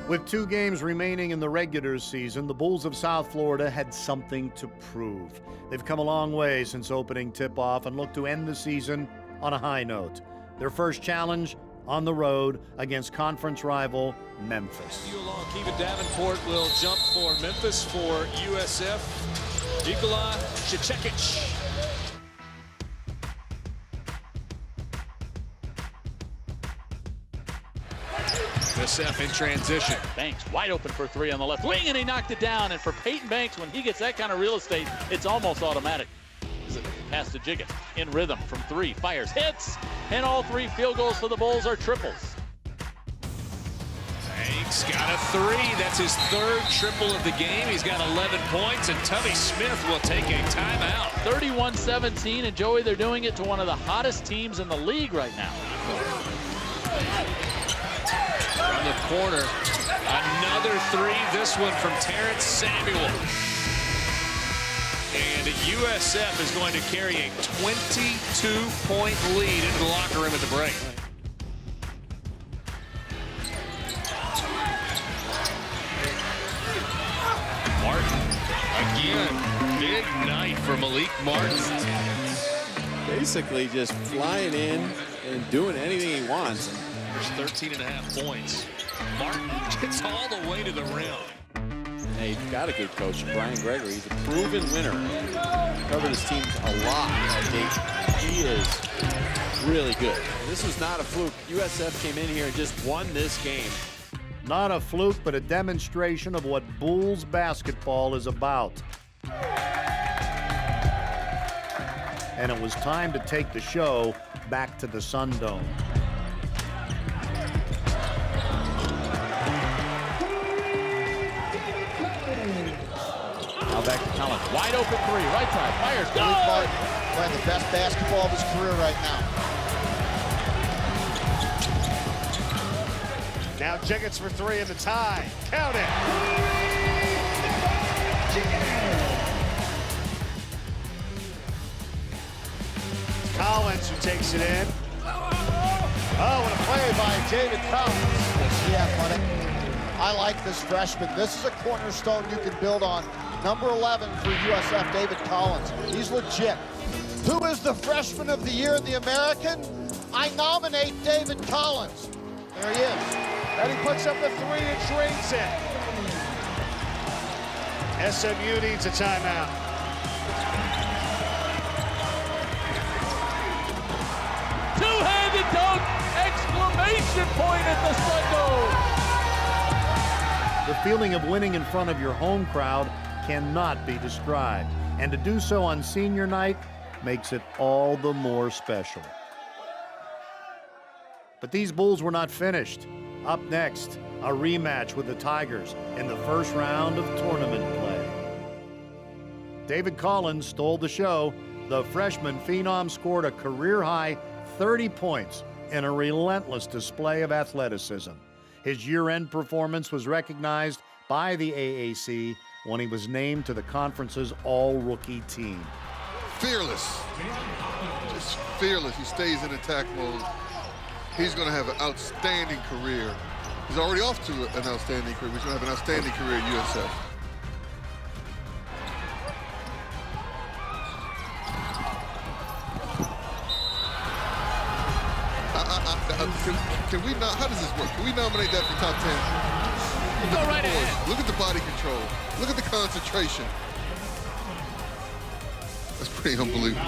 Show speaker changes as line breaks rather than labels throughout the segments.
With 2 games remaining in the regular season, the Bulls of South Florida had something to prove. They've come a long way since opening tip-off and look to end the season on a high note. Their first challenge on the road against conference rival Memphis.
Kevin Davenport will jump for Memphis for USF. Nikola Shchekic. USF in transition.
Banks wide open for 3 on the left wing, and he knocked it down. And for Peyton Banks, when he gets that kind of real estate, it's almost automatic. Pass to Jiggett in rhythm from 3, fires, hits, and all 3 field goals for the Bulls are triples.
Banks got a 3. That's his 3rd triple of the game. He's got 11 points, and Tubby Smith will take a timeout.
31-17, and Joey, they're doing it to one of the hottest teams in the league right now.
From the corner, another 3, this one from Terrence Samuel. And USF is going to carry a 22-point lead into the locker room at the break. Martin, again, big night for Malik Martin.
Basically just flying in and doing anything he wants.
There's 13.5 points. Martin gets all the way to the rim.
Hey, he's got a good coach, Brian Gregory. He's a proven winner. Covered his teams a lot at Dayton. He is really good. And this was not a fluke. USF came in here and just won this game.
Not a fluke, but a demonstration of what Bulls basketball is about. And it was time to take the show back to the Sun Dome.
Now back to Collins. Wide open 3, right side, fires, good!
Martin playing the best basketball of his career right now.
Now Jiggets for 3 in the tie. Count it! Collins who takes it in. Oh, what a play by David Collins.
He athletic. I like this freshman. This is a cornerstone you can build on. Number 11 for USF, David Collins. He's legit. Who is the freshman of the year in the American? I nominate David Collins. There he is.
And he puts up the 3 and drains it. SMU needs a timeout.
Two-handed dunk! Exclamation point at the Sun Dome!
The feeling of winning in front of your home crowd cannot be described, and to do so on senior night makes it all the more special. But these Bulls were not finished. Up next, a rematch with the Tigers in the first round of tournament play. David Collins stole the show. The freshman phenom scored a career-high 30 points in a relentless display of athleticism. His year-end performance was recognized by the AAC when he was named to the conference's all-rookie team.
Fearless, just fearless. He stays in attack mode. He's going to have an outstanding career. He's already off to an outstanding career. He's going to have an outstanding career at USF. Can we not? How does this work? Can we nominate that for top 10?
Go right ahead.
Look at the body control. Look at the concentration. That's pretty unbelievable.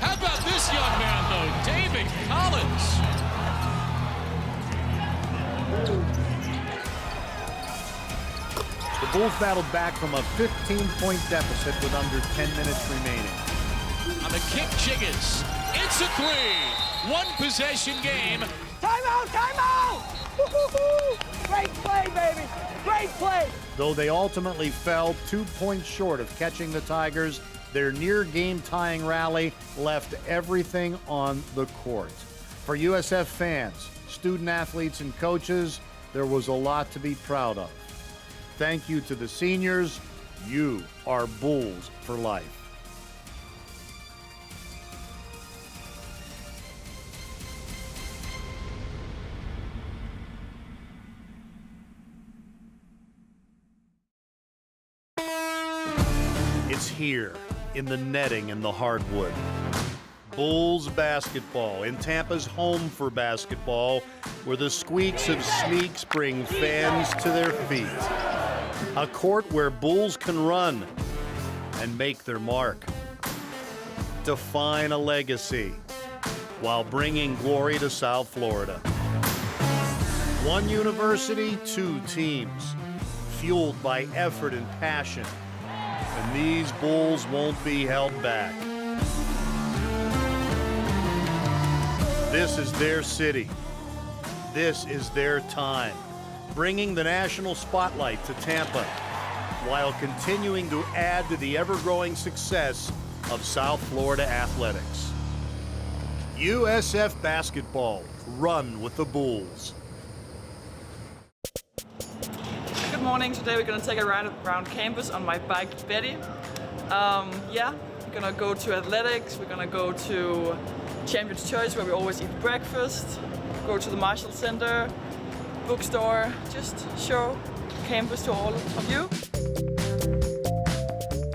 How about this young man, though? David Collins.
The Bulls battled back from a 15-point deficit with under 10 minutes remaining.
On the kick, Jiggins. It's a 3. One possession game.
Timeout, timeout! Great play, baby. Great play.
Though they ultimately fell 2 points short of catching the Tigers, their near-game tying rally left everything on the court. For USF fans, student athletes, and coaches, there was a lot to be proud of. Thank you to the seniors. You are Bulls for life. It's here, in the netting and the hardwood. Bulls basketball in Tampa's home for basketball, where the squeaks of sneaks bring fans to their feet. A court where Bulls can run and make their mark. Define a legacy while bringing glory to South Florida. One university, two teams, fueled by effort and passion. And these Bulls won't be held back. This is their city. This is their time. Bringing the national spotlight to Tampa while continuing to add to the ever-growing success of South Florida athletics. USF Basketball, run with the Bulls.
Good morning. Today we're going to take a ride around campus on my bike, Betty. We're going to go to athletics. We're going to go to Champion's Church, where we always eat breakfast. Go to the Marshall Center, bookstore. Just show campus to all of you.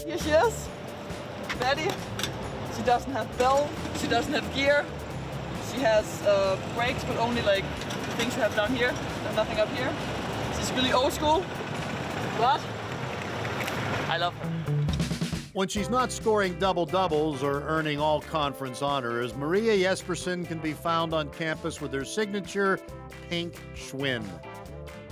Here she is, Betty. She doesn't have bell. She doesn't have gear. She has brakes, but only like things you have down here. There's nothing up here. She's really old school, but I love her.
When she's not scoring double-doubles or earning all-conference honors, Maria Jespersen can be found on campus with her signature pink Schwinn.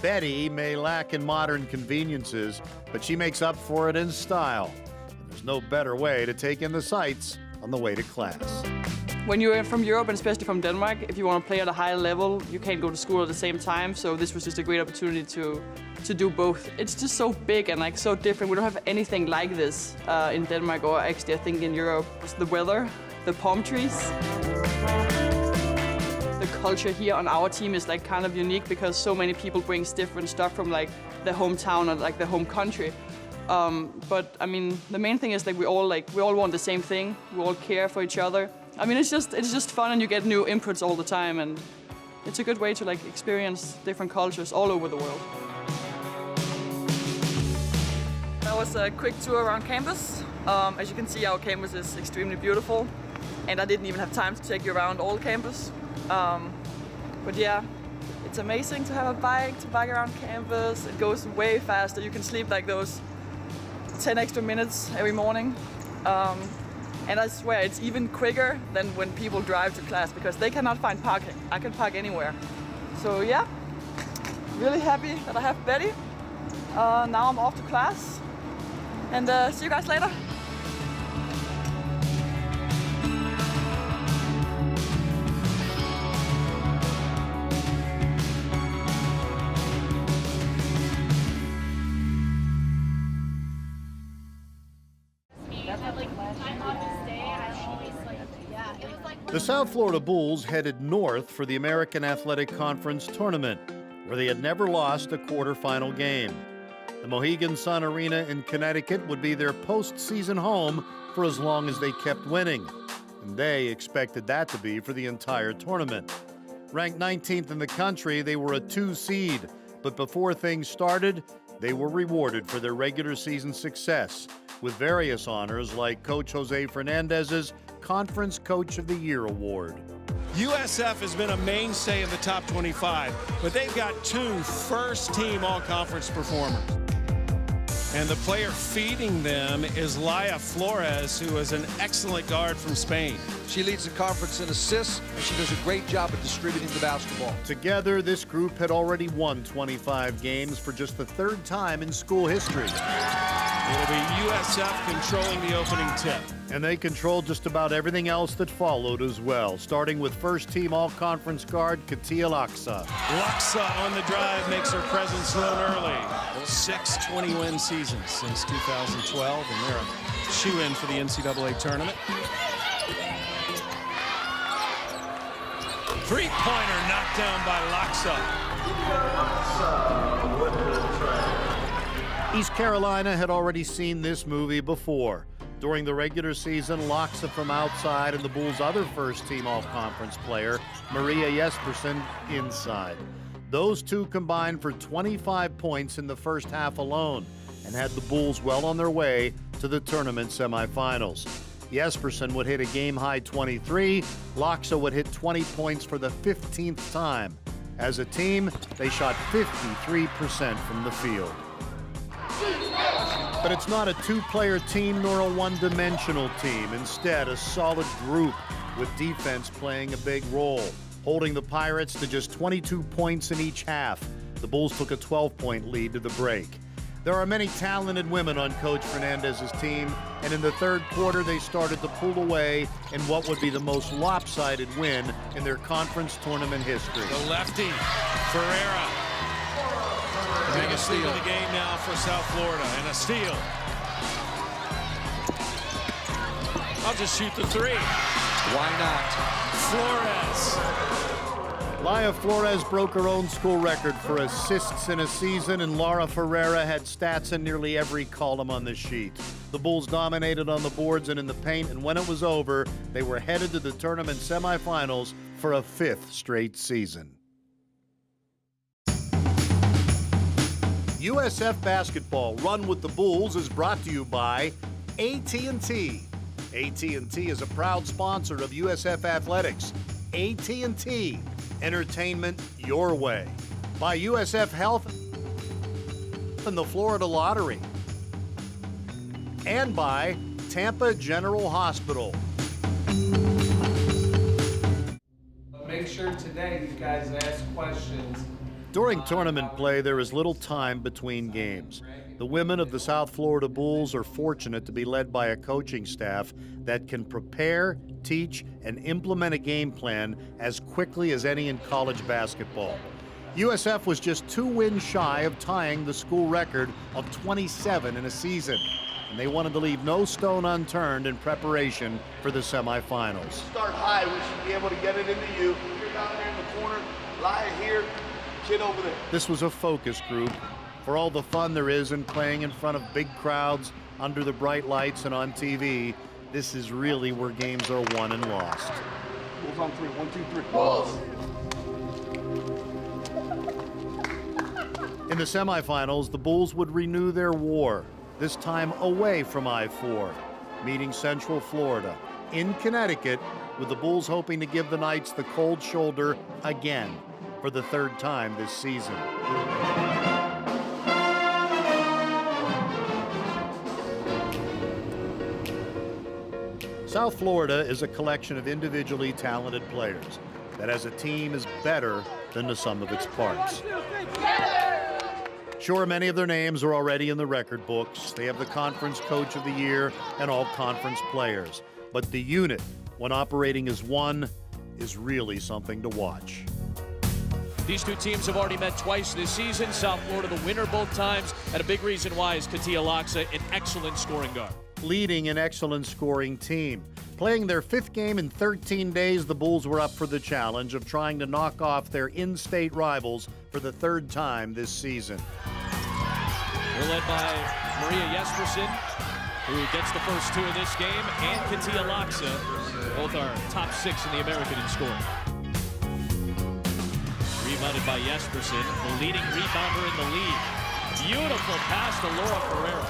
Betty may lack in modern conveniences, but she makes up for it in style. And there's no better way to take in the sights on the way to class.
When you're from Europe, and especially from Denmark, if you want to play at a high level, you can't go to school at the same time. So this was just a great opportunity to do both. It's just so big and like so different. We don't have anything like this in Denmark, or actually I think in Europe. It's the weather, the palm trees. The culture here on our team is like kind of unique because so many people bring different stuff from like their hometown or like their home country. But I mean, the main thing is that we all want the same thing. We all care for each other. I mean, it's just fun, and you get new inputs all the time, and it's a good way to like experience different cultures all over the world. That was a quick tour around campus. As you can see, our campus is extremely beautiful, and I didn't even have time to take you around all campus. But yeah, it's amazing to have a bike to bike around campus. It goes way faster. You can sleep like those 10 extra minutes every morning. And I swear it's even quicker than when people drive to class because they cannot find parking. I can park anywhere. So yeah, really happy that I have Betty. Now I'm off to class, and see you guys later.
The South Florida Bulls headed north for the American Athletic Conference tournament, where they had never lost a quarterfinal game. The Mohegan Sun Arena in Connecticut would be their postseason home for as long as they kept winning, and they expected that to be for the entire tournament. Ranked 19th in the country, they were a 2 seed, but before things started, they were rewarded for their regular season success with various honors like Coach Jose Fernandez's Conference Coach of the Year award.
USF has been a mainstay in the top 25, but they've got 2 first-team all-conference performers. And the player feeding them is Laia Flores, who is an excellent guard from Spain.
She leads the conference in assists, and she does a great job at distributing the basketball.
Together, this group had already won 25 games for just the 3rd time in school history.
It'll be USF controlling the opening tip.
And they controlled just about everything else that followed as well, starting with first-team all-conference guard Katia Laksa.
Laksa on the drive makes her presence known early. 6 20-win seasons since 2012, and they're a shoe-in for the NCAA tournament. Three-pointer knocked down by Laksa.
East Carolina had already seen this movie before. During the regular season, Laksa from outside and the Bulls' other first-team all-conference player, Maria Jespersen, inside. Those two combined for 25 points in the first half alone and had the Bulls well on their way to the tournament semifinals. Jespersen would hit a game-high 23. Laakso would hit 20 points for the 15th time. As a team, they shot 53% from the field. But it's not a two-player team nor a one-dimensional team. Instead, a solid group with defense playing a big role, holding the Pirates to just 22 points in each half. The Bulls took a 12-point lead to the break. There are many talented women on Coach Fernandez's team, and in the third quarter, they started to pull away in what would be the most lopsided win in their conference tournament history.
The lefty, Ferreira. The biggest steal of the game now for South Florida, and a steal. I'll just shoot the three.
Why not?
Flores.
Laia Flores broke her own school record for assists in a season, and Laura Ferreira had stats in nearly every column on the sheet. The Bulls dominated on the boards and in the paint, and when it was over, they were headed to the tournament semifinals for a 5th straight season. USF Basketball, Run with the Bulls, is brought to you by AT&T. AT&T is a proud sponsor of USF Athletics. AT&T, entertainment your way. By USF Health and the Florida Lottery. And by Tampa General Hospital.
Make sure today you guys ask questions.
During tournament play, there is little time between games. The women of the South Florida Bulls are fortunate to be led by a coaching staff that can prepare, teach, and implement a game plan as quickly as any in college basketball. USF was just 2 wins shy of tying the school record of 27 in a season, and they wanted to leave no stone unturned in preparation for the semifinals.
Start high, we should be able to get it into you. You're down there in the corner, lie here, kid over there.
This was a focus group. For all the fun there is in playing in front of big crowds, under the bright lights and on TV, this is really where games are won and lost.
Bulls on 3, 1, 2, 3. Bulls!
In the semifinals, the Bulls would renew their war, this time away from I-4, meeting Central Florida. In Connecticut, with the Bulls hoping to give the Knights the cold shoulder again for the 3rd time this season. South Florida is a collection of individually talented players that as a team is better than the sum of its parts. Sure, many of their names are already in the record books. They have the Conference Coach of the Year and all conference players. But the unit, when operating as one, is really something to watch.
These two teams have already met twice this season. South Florida the winner both times, and a big reason why is Katia Laakso, an excellent scoring guard.
Leading an excellent scoring team. Playing their 5th game in 13 days, the Bulls were up for the challenge of trying to knock off their in-state rivals for the 3rd time this season.
They're led by Maria Jespersen, who gets the first 2 in this game, and Katia Laakso. Both are top 6 in the American in scoring. Rebounded by Jespersen, the leading rebounder in the league. Beautiful pass to Laura Ferreira.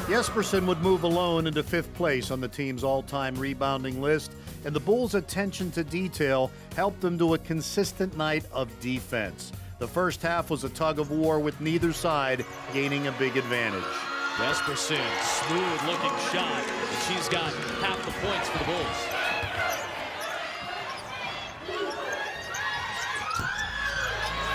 Jespersen would move alone into 5th place on the team's all-time rebounding list, and the Bulls' attention to detail helped them to a consistent night of defense. The first half was a tug-of-war with neither side gaining a big advantage.
Jespersen, smooth-looking shot, and she's got half the points for the Bulls.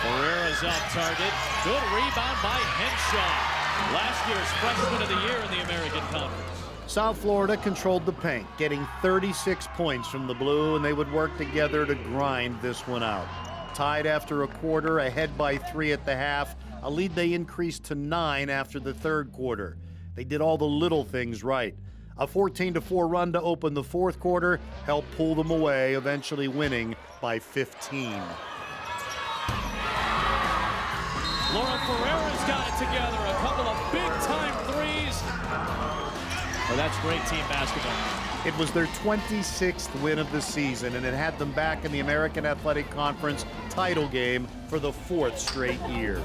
Ferreira's off target. Good rebound by Henshaw. Last year's freshman of the year in the American Conference.
South Florida controlled the paint, getting 36 points from the Blue, and they would work together to grind this one out. Tied after a quarter, ahead by 3 at the half, a lead they increased to 9 after the 3rd quarter. They did all the little things right. A 14-4 run to open the 4th quarter helped pull them away, eventually winning by 15.
Laura Ferreira's got it together. A couple of big-time threes. Well, that's great team basketball.
It was their 26th win of the season, and it had them back in the American Athletic Conference title game for the 4th straight year.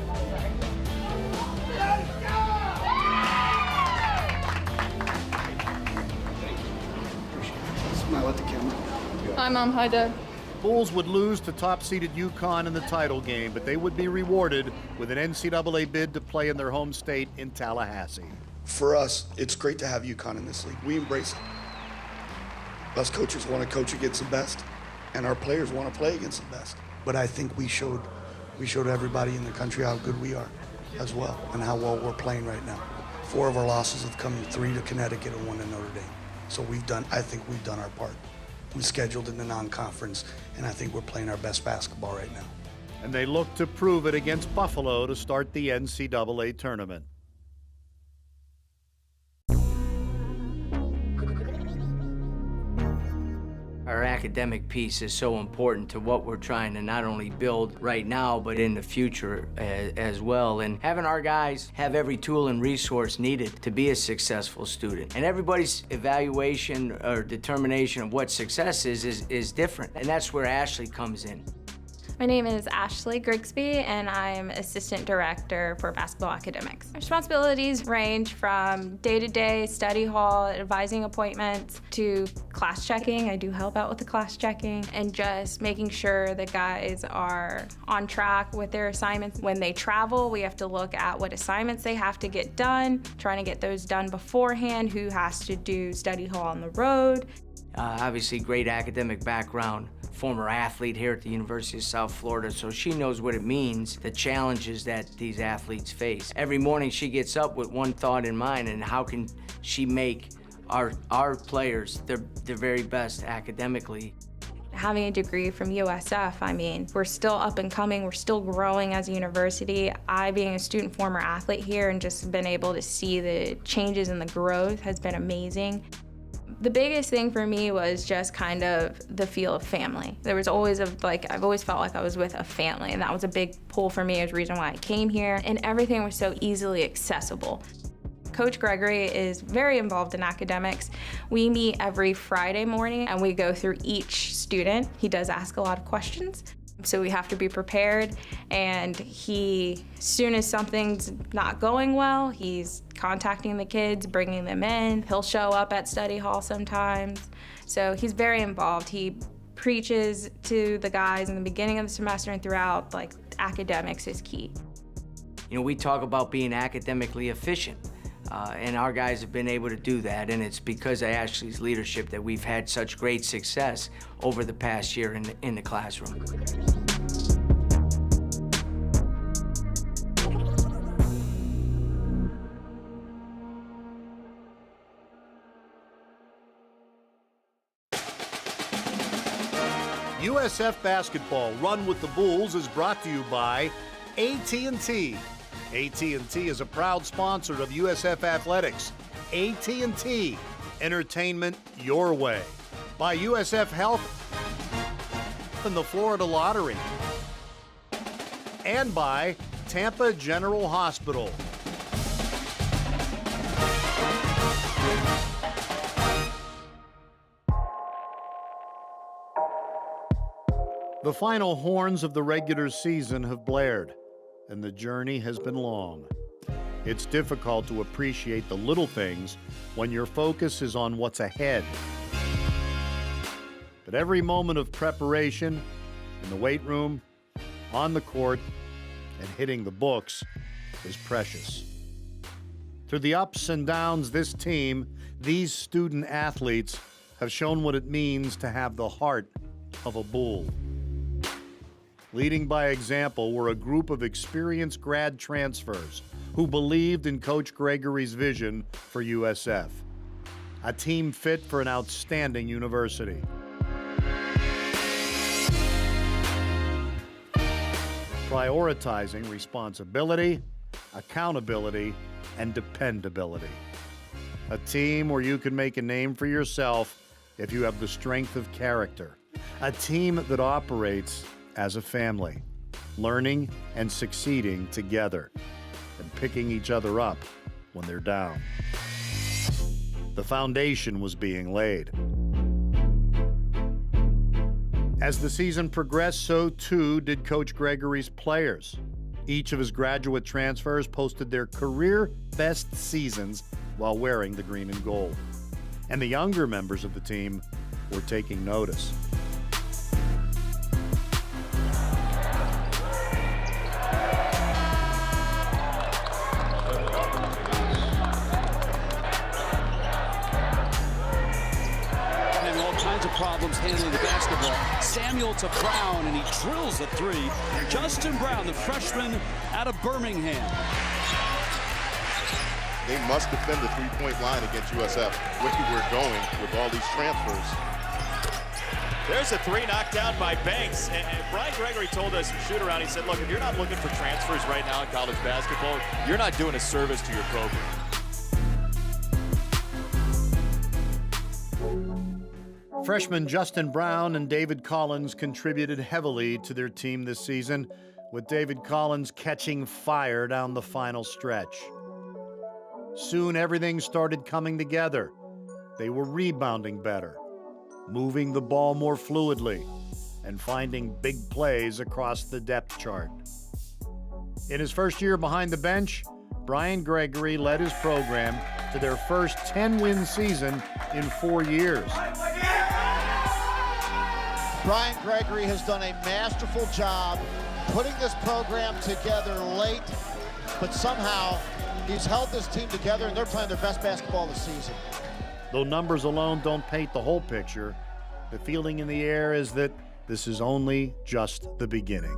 Hi, Mom. Hi, Dad.
Bulls would lose to top-seeded UConn in the title game, but they would be rewarded with an NCAA bid to play in their home state in Tallahassee.
For us, it's great to have UConn in this league. We embrace it. Us coaches want to coach against the best, and our players want to play against the best. But I think we showed everybody in the country how good we are as well, and how well we're playing right now. 4 of our losses have come, 3 to Connecticut and 1 to Notre Dame. So I think we've done our part. We scheduled in the non-conference, and I think we're playing our best basketball right now.
And they look to prove it against Buffalo to start the NCAA tournament.
Our academic piece is so important to what we're trying to not only build right now, but in the future as well. And having our guys have every tool and resource needed to be a successful student. And everybody's evaluation or determination of what success is different. And that's where Ashley comes in.
My name is Ashley Grigsby, and I'm Assistant Director for Basketball Academics. Responsibilities range from day-to-day study hall, advising appointments, to class checking. I do help out with the class checking, and just making sure the guys are on track with their assignments. When they travel, we have to look at what assignments they have to get done, trying to get those done beforehand, who has to do study hall on the road.
Obviously, great academic background, former athlete here at the University of South Florida, so she knows what it means, the challenges that these athletes face. Every morning she gets up with one thought in mind, and how can she make our players their very best academically.
Having a degree from USF, I mean, we're still up and coming, we're still growing as a university. I, being a student former athlete here and just been able to see the changes and the growth has been amazing. The biggest thing for me was just kind of the feel of family. There was always I've always felt like I was with a family, and that was a big pull for me, as a reason why I came here, and everything was so easily accessible. Coach Gregory is very involved in academics. We meet every Friday morning and we go through each student. He does ask a lot of questions, so we have to be prepared, and as soon as something's not going well, he's contacting the kids, bringing them in. He'll show up at study hall sometimes. So he's very involved. He preaches to the guys in the beginning of the semester and throughout, academics is key.
You know, we talk about being academically efficient, and our guys have been able to do that, and it's because of Ashley's leadership that we've had such great success over the past year in the classroom.
USF Basketball Run with the Bulls is brought to you by AT&T. AT&T is a proud sponsor of USF Athletics. AT&T, entertainment your way. By USF Health and the Florida Lottery. And by Tampa General Hospital. The final horns of the regular season have blared, and the journey has been long. It's difficult to appreciate the little things when your focus is on what's ahead. But every moment of preparation, in the weight room, on the court, and hitting the books is precious. Through the ups and downs, this team, these student athletes, have shown what it means to have the heart of a bull. Leading by example were a group of experienced grad transfers who believed in Coach Gregory's vision for USF, a team fit for an outstanding university. Prioritizing responsibility, accountability, and dependability. A team where you can make a name for yourself if you have the strength of character. A team that operates as a family, learning and succeeding together, and picking each other up when they're down. The foundation was being laid. As the season progressed, so too did Coach Gregory's players. Each of his graduate transfers posted their career best seasons while wearing the green and gold. And the younger members of the team were taking notice.
problems handling the basketball. Samuel to Brown, and he drills a three. Justin Brown, the freshman out of Birmingham.
They must defend the three-point line against USF. Where we're going with all these transfers.
There's a three knocked down by Banks. And Brian Gregory told us in shoot-around, he said, look, if you're not looking for transfers right now in college basketball, you're not doing a service to your program.
Freshmen Justin Brown and David Collins contributed heavily to their team this season, with David Collins catching fire down the final stretch. Soon everything started coming together. They were rebounding better, moving the ball more fluidly, and finding big plays across the depth chart. In his first year behind the bench, Brian Gregory led his program to their first 10-win season in 4 years.
Brian Gregory has done a masterful job putting this program together late, but somehow he's held this team together, and they're playing their best basketball this season.
Though numbers alone don't paint the whole picture, the feeling in the air is that this is only just the beginning.